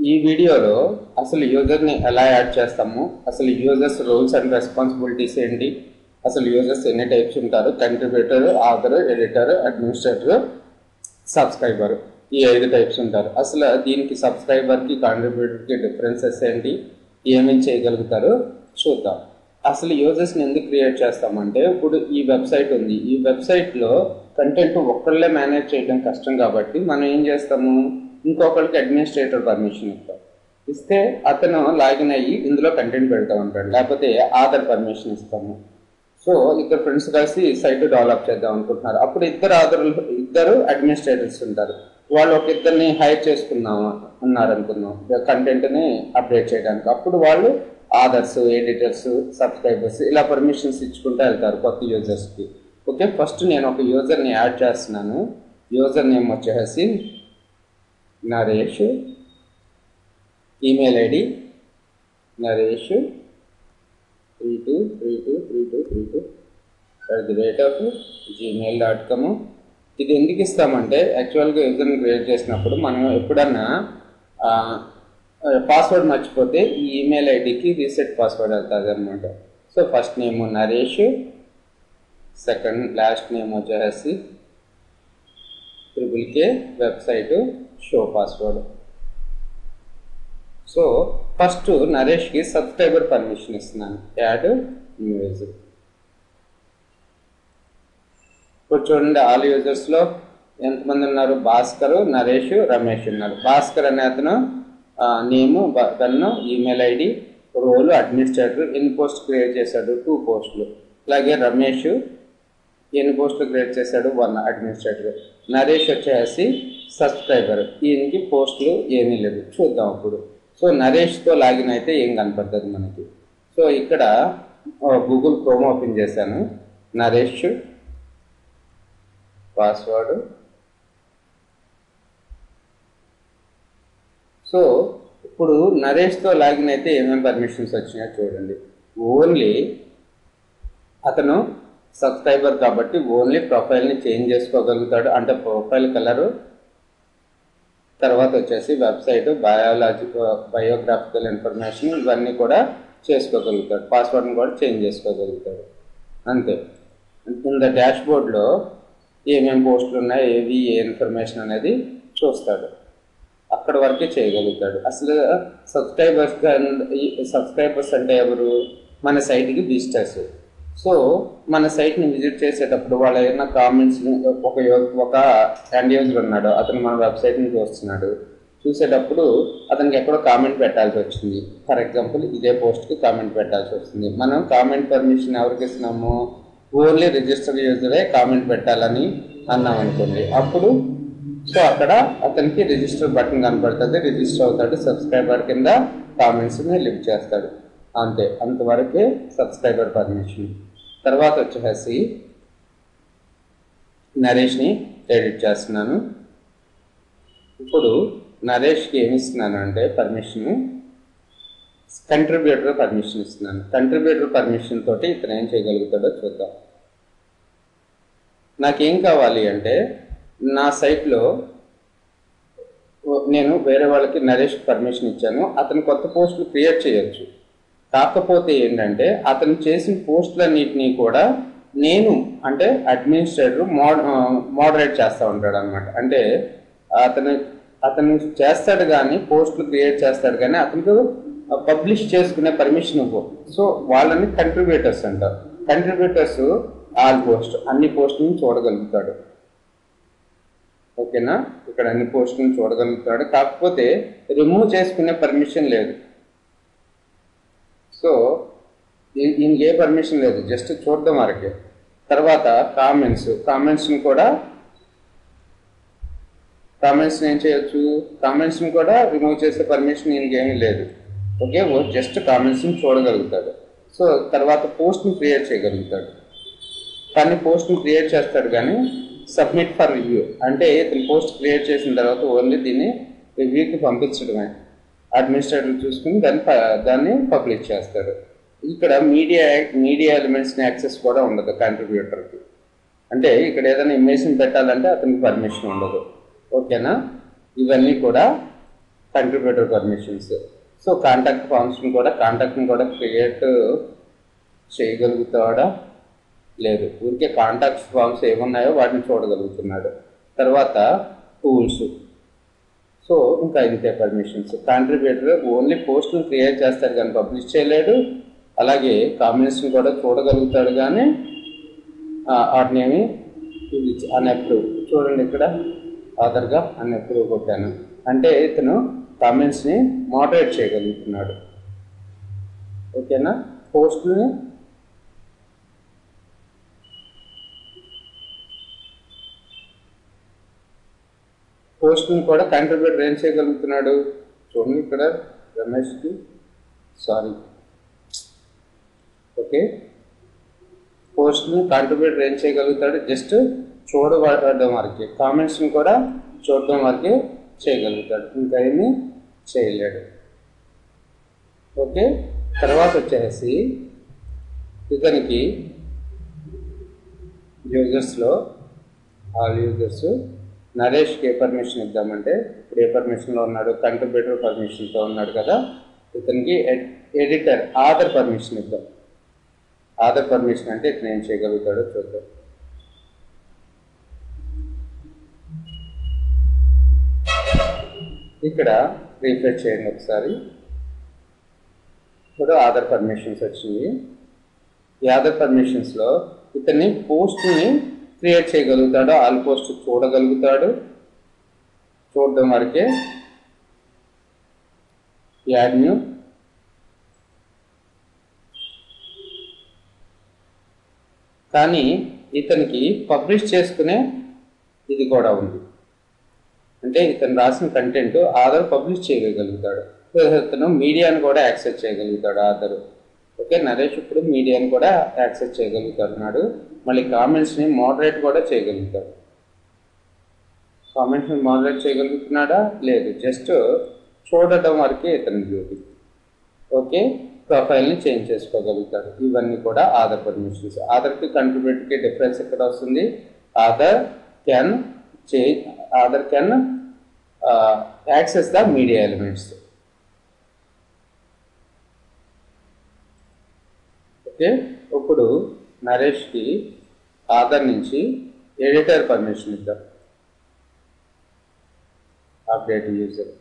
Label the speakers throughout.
Speaker 1: ఈ వీడియోలో అసలు యూజర్ని ఎలా యాడ్ చేస్తాము, అసలు యూజర్స్ రోల్స్ అండ్ రెస్పాన్సిబిలిటీస్ ఏంటి, అసలు యూజర్స్ ఎన్ని టైప్స్ ఉంటారు, contributor, author, editor, administrator, subscriber, ఈ 5 టైప్స్ ఉంటారు. అసలు దీనికి సబ్స్క్రైబర్కి కాంట్రిబ్యూటర్కి డిఫరెన్సెస్ ఏంటి, ఏమేమి చేయగలుగుతారో చూద్దాం. అసలు యూజర్స్ని ఎందుకు క్రియేట్ చేస్తామంటే, ఇప్పుడు ఈ వెబ్సైట్ ఉంది, ఈ వెబ్సైట్లో కంటెంట్ ఒక్కళ్ళే మేనేజ్ చేయడం కష్టం కాబట్టి మనం ఏం చేస్తాము, ఇంకొకరికి అడ్మినిస్ట్రేటర్ పర్మిషన్ ఇస్తే అతను లాగిన్ అయ్యి ఇందులో కంటెంట్ పెడతా ఉంటాడు, లేకపోతే ఆథర్ పర్మిషన్ ఇస్తాము. సో ఇద్దరు ఫ్రెండ్స్ కలిసి సైట్ డెవలప్ చేద్దాం అనుకుంటున్నారు. అప్పుడు ఇద్దరు అడ్మినిస్ట్రేటర్స్ ఉంటారు. వాళ్ళు ఒక ఇద్దరిని హైర్ చేసుకున్నాము అనుకుందాం కంటెంట్ని అప్డేట్ చేయడానికి. అప్పుడు వాళ్ళు ఆథర్స్, ఎడిటర్స్, సబ్స్క్రైబర్స్ ఇలా పర్మిషన్స్ ఇచ్చుకుంటూ వెళ్తారు కొత్త యూజర్స్కి. ఓకే, ఫస్ట్ నేను ఒక యూజర్ని యాడ్ చేస్తున్నాను. యూజర్ నేమ్ వచ్చేసి Naresh, email ID Naresh 323232@gmail.com. ఇది ఎందుకు ఇస్తామంటే, యాక్చువల్గా యూజర్ని క్రియేట్ చేసినప్పుడు మనం ఎప్పుడన్నా పాస్వర్డ్ మర్చిపోతే ఈ ఈమెయిల్ ఐడికి రీసెట్ పాస్వర్డ్ వెళ్తుంది అనమాట. So first name Naresh, second last name వచ్చేసి +K website show password. So first నరేష్కి సబ్స్క్రైబర్ పర్మిషన్ ఇస్తున్నాను, యాడ్ న్యూ యూజర్. ఇప్పుడు చూడండి, ఆల్ యూజర్స్లో ఎంతమంది ఉన్నారు, భాస్కర్, నరేష్, రమేష్ ఉన్నారు. భాస్కర్ అనే అతను నేము, తను ఈమెయిల్ ఐడి, రోల్ అడ్మినిస్ట్రేటర్, ఎన్ని పోస్ట్ క్రియేట్ చేశాడు 2 పోస్టులు. అలాగే రమేష్ ఎన్ని పోస్టులు క్రియేట్ చేశాడు 1 అడ్మినిస్ట్రేటర్. నరేష్ వచ్చేసి సబ్స్క్రైబర్, ఈయనకి పోస్టులు ఏమీ లేవు. చూద్దాం అప్పుడు. సో నరేష్తో లాగిన్ అయితే ఏం కనపడుతుంది మనకి. సో ఇక్కడ గూగుల్ క్రోమ్ ఓపెన్ చేశాను, నరేష్ పాస్వర్డ్. సో ఇప్పుడు నరేష్తో లాగిన్ అయితే ఏమేమి పర్మిషన్స్ వచ్చినాయో చూడండి. ఓన్లీ అతను సబ్స్క్రైబర్ కాబట్టి ఓన్లీ ప్రొఫైల్ని చేంజ్ చేసుకోగలుగుతాడు, అంటే ప్రొఫైల్ కలరు, తర్వాత వచ్చేసి వెబ్సైట్, బయోగ్రాఫికల్ ఇన్ఫర్మేషన్ ఇవన్నీ కూడా చేసుకోగలుగుతాడు. పాస్వర్డ్ని కూడా చేంజ్ చేసుకోగలుగుతాడు, అంతే. కింద డాష్ బోర్డ్లో ఏమేమి పోస్టులు ఉన్నాయి, ఏవి, ఏ ఇన్ఫర్మేషన్ అనేది చూస్తాడు, అక్కడ వరకే చేయగలుగుతాడు. అసలు సబ్స్క్రైబర్స్ అంటే ఎవరు, మన సైట్కి విజిటర్స్. సో మన సైట్ని విజిట్ చేసేటప్పుడు వాళ్ళు ఏదైనా కామెంట్స్ని, ఒక ఎండ్ యూజర్ ఉన్నాడు, అతను మన వెబ్సైట్ని చూస్తున్నాడు, చూసేటప్పుడు అతనికి ఎక్కడో కామెంట్ పెట్టాల్సి వచ్చింది. ఫర్ ఎగ్జాంపుల్ ఇదే పోస్ట్కి కామెంట్ పెట్టాల్సి వస్తుంది. మనం కామెంట్ పర్మిషన్ ఎవరికి ఇస్తున్నాము, ఓన్లీ రిజిస్టర్ యూజరే కామెంట్ పెట్టాలని అన్నాం అనుకోండి. అప్పుడు సో అక్కడ అతనికి రిజిస్టర్ బటన్ కనపడుతుంది, రిజిస్టర్ అవుతాడు, సబ్స్క్రైబర్ కింద కామెంట్స్ని లిఫ్ట్ చేస్తాడు, అంతే. అంతవరకే సబ్స్క్రైబర్ పర్మిషన్. తర్వాత వచ్చేసి నరేష్ని ఎడిట్ చేస్తున్నాను. ఇప్పుడు నరేష్కి ఏమి ఇస్తున్నాను అంటే పర్మిషన్, కంట్రిబ్యూటర్ పర్మిషన్ ఇస్తున్నాను. కంట్రిబ్యూటర్ పర్మిషన్ తోటి ఇతను ఏం చేయగలుగుతాడో చూద్దాం. నాకేం కావాలి అంటే, నా సైట్లో నేను వేరే వాళ్ళకి నరేష్ పర్మిషన్ ఇచ్చాను, అతను కొత్త పోస్టులు క్రియేట్ చేయొచ్చు. కాకపోతే ఏంటంటే అతను చేసిన పోస్టులన్నింటినీ కూడా నేను అంటే అడ్మినిస్ట్రేటర్ మోడరేట్ చేస్తూ ఉంటాడు అనమాట. అంటే అతను చేస్తాడు కానీ, పోస్టులు క్రియేట్ చేస్తాడు కానీ అతనికి పబ్లిష్ చేసుకునే పర్మిషన్ ఇవ్వవు. సో వాళ్ళని కంట్రిబ్యూటర్స్ అంటారు. కంట్రిబ్యూటర్స్ ఆల్ పోస్ట్, అన్ని పోస్టులను చూడగలుగుతాడు. ఓకేనా, ఇక్కడ అన్ని పోస్టులను చూడగలుగుతాడు, కాకపోతే రిమూవ్ చేసుకునే పర్మిషన్ లేదు. సో ఈయనకి ఏ పర్మిషన్ లేదు, జస్ట్ చూడడం వరకే. తర్వాత కామెంట్స్ని కూడా ఏం చేయొచ్చు, కామెంట్స్ని కూడా రిమూవ్ చేసే పర్మిషన్ ఈయనకి ఏమీ లేదు. ఓకే, జస్ట్ కామెంట్స్ని చూడగలుగుతాడు. సో తర్వాత పోస్ట్ని క్రియేట్ చేయగలుగుతాడు, కానీ పోస్ట్ని క్రియేట్ చేస్తాడు కానీ సబ్మిట్ ఫర్ రివ్యూ అంటే ఇతను పోస్ట్ క్రియేట్ చేసిన తర్వాత ఓన్లీ దీన్ని రివ్యూకి పంపించడమే. అడ్మినిస్ట్రేటర్ చూసుకుని దాన్ని పబ్లిష్ చేస్తాడు. ఇక్కడ మీడియా ఎలిమెంట్స్ని యాక్సెస్ కూడా ఉండదు కంట్రిబ్యూటర్కి. అంటే ఇక్కడ ఏదైనా ఇమేజ్ని పెట్టాలంటే అతనికి పర్మిషన్ ఉండదు. ఓకేనా, ఇవన్నీ కూడా కంట్రిబ్యూటర్ పర్మిషన్స్. సో కాంటాక్ట్ ఫామ్స్ని కూడా కాంటాక్ట్ని కూడా క్రియేట్ చేయగలుగుతాడా? లేదు, ఊరికే కాంటాక్ట్ ఫామ్స్ ఏమున్నాయో వాటిని చూడగలుగుతున్నాడు. తర్వాత టూల్స్. సో ఇంకా ఇంతే పర్మిషన్స్. కాంట్రిబ్యూటర్ ఓన్లీ పోస్ట్ని క్రియేట్ చేస్తాడు కానీ పబ్లిష్ చేయలేడు. అలాగే కామెంట్స్ని కూడా చూడగలుగుతాడు కానీ వాటిని ఏమి ఇది అన్అప్రూవ్. చూడండి ఇక్కడ ఆధార్గా అన్అప్రూవ్ కొట్టాను అంటే ఇతను కామెంట్స్ని మోడరేట్ చేయగలుగుతున్నాడు. ఓకేనా? పోస్ట్ని కూడా కంట్రిబ్యూటర్ ఏం చేయగలుగుతున్నాడు? చూడండి ఇక్కడ రమేష్కి ఓకే, పోస్ట్ని కంట్రిబ్యూటర్ ఏం చేయగలుగుతాడు? జస్ట్ చూడబడడం వరకే. కామెంట్స్ని కూడా చూడడం వరకే చేయగలుగుతాడు, ఇంకా ఏమీ చేయలేడు. ఓకే, తర్వాత వచ్చేసి ఇతనికి యూజర్స్లో ఆల్ యూజర్స్ నరేష్కి ఏ పర్మిషన్ ఇద్దామంటే ఇప్పుడు ఏ పర్మిషన్లో ఉన్నాడు? కంట్రిబ్యూటర్ పర్మిషన్తో ఉన్నాడు కదా. ఇతనికి ఎడిటర్ ఆధార్ పర్మిషన్ ఇద్దాం. ఆధార్ పర్మిషన్ అంటే ఇతను ఏం చేయగలుగుతాడో చూద్దాం. ఇక్కడ రీఫ్రెష్ చేయండి ఒకసారి. ఇప్పుడు ఆధార్ పర్మిషన్స్ వచ్చింది. ఈ ఆధార్ పర్మిషన్స్లో ఇతన్ని పోస్ట్ని క్రియేట్ చేయగలుగుతాడు, ఆల్ పోస్ట్ చూడగలుగుతాడు, చూడడం వరకే. యాడ్ న్యూ, కానీ ఇతనికి పబ్లిష్ చేసుకునే ఇది కూడా ఉంది. అంటే ఇతను రాసిన కంటెంట్ ఆధార్ పబ్లిష్ చేయగలుగుతాడు. ఇతను మీడియాను కూడా యాక్సెస్ చేయగలుగుతాడు ఆధార్. ఓకే, నరేష్ ఇప్పుడు మీడియాను కూడా యాక్సెస్ చేయగలుగుతున్నాడు. మళ్ళీ కామెంట్స్ని మోడరేట్ కూడా చేయగలుగుతాడు. కామెంట్స్ని మోడరేట్ చేయగలుగుతున్నాడా? లేదు, జస్ట్ చూడటం వరకే ఇతని డ్యూటీ. ఓకే, ప్రొఫైల్ని చేంజ్ చేసుకోగలుగుతాడు. ఇవన్నీ కూడా ఆధార్ పర్మిషన్స్. ఆధార్కి కంట్రిబ్యూటర్కి డిఫరెన్స్ ఎక్కడ వస్తుంది? Author can access the media elements. Okay, ఇప్పుడు నరేష్కి ఆధార్ నుంచి ఎడిటర్ పర్మిషన్ ఇద్దాం. Update user.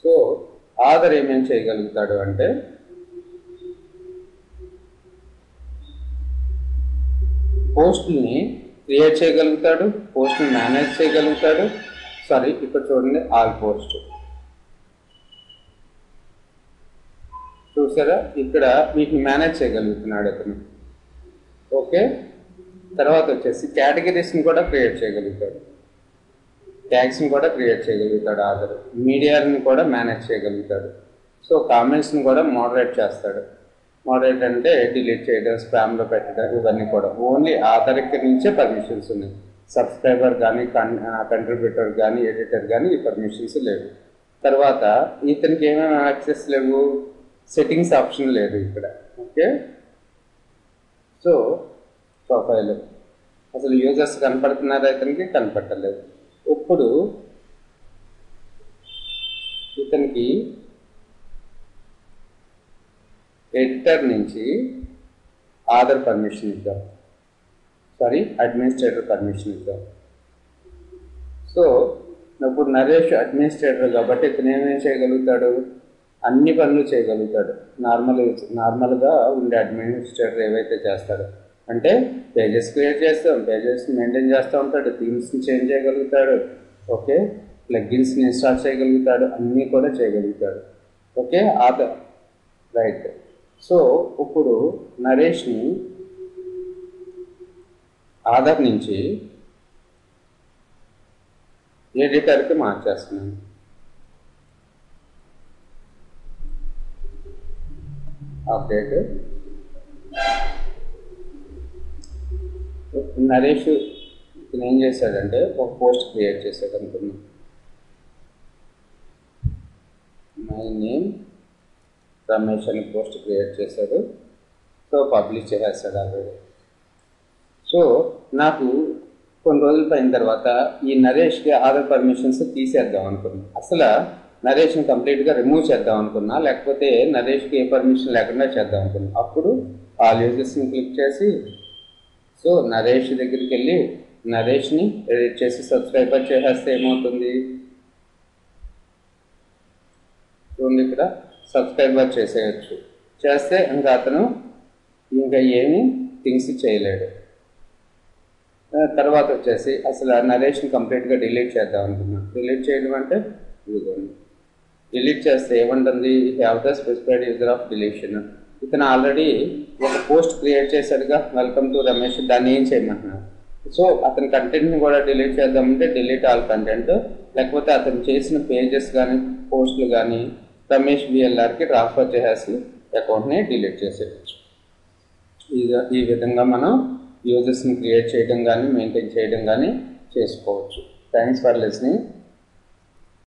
Speaker 1: సో ఆధార్ ఏమేమి చేయగలుగుతాడు అంటే పోస్ట్ని క్రియేట్ చేయగలుగుతాడు, పోస్ట్ని మేనేజ్ చేయగలుగుతాడు. ఇక్కడ చూడండి ఆల్ పోస్ట్ చూసారా, ఇక్కడ వీటిని మేనేజ్ చేయగలుగుతున్నాడు అతను. ఓకే, తర్వాత వచ్చేసి కేటగిరీస్ని కూడా క్రియేట్ చేయగలుగుతాడు, ట్యాగ్స్ని కూడా క్రియేట్ చేయగలుగుతాడు ఆధార్. మీడియాని కూడా మేనేజ్ చేయగలుగుతాడు. సో కామెంట్స్ని కూడా మోడరేట్ చేస్తాడు. మోడరేట్ అంటే డిలీట్ చేయడం, స్పామ్లో పెట్టడం, ఇవన్నీ కూడా ఓన్లీ ఆధార్కి నుంచే పర్మిషన్స్ ఉన్నాయి. సబ్స్క్రైబర్ కానీ కంట్రిబ్యూటర్ కానీ ఎడిటర్ కానీ ఈ పర్మిషన్స్ లేవు. తర్వాత ఇతనికి ఏమేమి యాక్సెస్ లేవు? సెట్టింగ్స్ ఆప్షన్ లేదు ఇక్కడ. ఓకే, సో ప్రొఫైల్ అసలు యూజర్స్ కనపడుతున్నారా? ఇతనికి కనపడలేదు. ఇప్పుడు ఇతనికి ఎడిటర్ నుంచి ఆధార్ పర్మిషన్ ఇద్దాం, అడ్మినిస్ట్రేటర్ పర్మిషన్ ఇద్దాం. సో ఇప్పుడు నరేష్ అడ్మినిస్ట్రేటర్ కాబట్టి ఇతను ఏమేమి చేయగలుగుతాడు? అన్ని పనులు చేయగలుగుతాడు. నార్మల్గా ఉండే అడ్మినిస్ట్రేటర్ ఏవైతే చేస్తాడో అంటే పేజెస్ క్రియేట్ చేస్తాం, పేజెస్ మెయింటైన్ చేస్తూ ఉంటాడు, థీమ్స్ని చేంజ్ చేయగలుగుతాడు. ఓకే, ప్లగ్గిన్స్ని ఇన్స్టాల్ చేయగలుగుతాడు, అన్నీ కూడా చేయగలుగుతాడు. Okay, Aadhaar right. సో ఇప్పుడు నరేష్ని ఆధార్ నుంచి ఎడిటర్కి మార్చేస్తున్నాను. అప్డేట్. నరేష్ ఇతను ఏం చేశాడంటే ఒక పోస్ట్ క్రియేట్ చేశాడు అనుకున్నాం. మై నేమ్ రమేష్ అని పోస్ట్ క్రియేట్ చేశాడు. సో పబ్లిష్ చేసేస్తాడు ఆల్రెడీ. సో నాకు కొన్ని రోజులు పోయిన తర్వాత ఈ నరేష్కి ఆధార్ పర్మిషన్స్ తీసేద్దాం అనుకున్నా. అసలు నరేష్ని కంప్లీట్గా రిమూవ్ చేద్దాం అనుకున్నా, లేకపోతే నరేష్కి ఏ పర్మిషన్ లేకుండా చేద్దాం అనుకున్నా. అప్పుడు ఆల్ యూజర్స్ని క్లిక్ చేసి సో నరేష్ దగ్గరికి వెళ్ళి నరేష్ని ఎడిట్ చేసి సబ్స్క్రైబర్ చేసేస్తే ఏమవుతుంది, చూడండి ఇక్కడ సబ్స్క్రైబర్ చేసేయచ్చు. చేస్తే ఇంకా అతను ఇంకా ఏమీ థింగ్స్ చేయలేడు. తర్వాత వచ్చేసి అసలు ఆ నరేష్ని కంప్లీట్గా డిలీట్ చేద్దాం అనుకున్నాను. డిలీట్ చేయడం అంటే ఇదిగోండి, డిలీట్ చేస్తే ఏమంటుంది, have the specified user of deletion. ఇతను ఆల్రెడీ ఒక పోస్ట్ క్రియేట్ చేశాడుగా, వెల్కమ్ టు రమేష్, దాన్ని ఏం చేయమంటున్నాను. సో అతని కంటెంట్ని కూడా డిలీట్ చేద్దామంటే డిలీట్ ఆల్ కంటెంట్, లేకపోతే అతను చేసిన పేజెస్ కానీ పోస్టులు కానీ రమేష్ విఎల్ఆర్కి ట్రాన్స్ఫర్ చేసేసి అకౌంట్ని డిలీట్ చేసేయచ్చు. ఈ విధంగా మనం యూజర్స్ని క్రియేట్ చేయడం కానీ మెయింటైన్ చేయడం కానీ చేసుకోవచ్చు. Thanks for listening.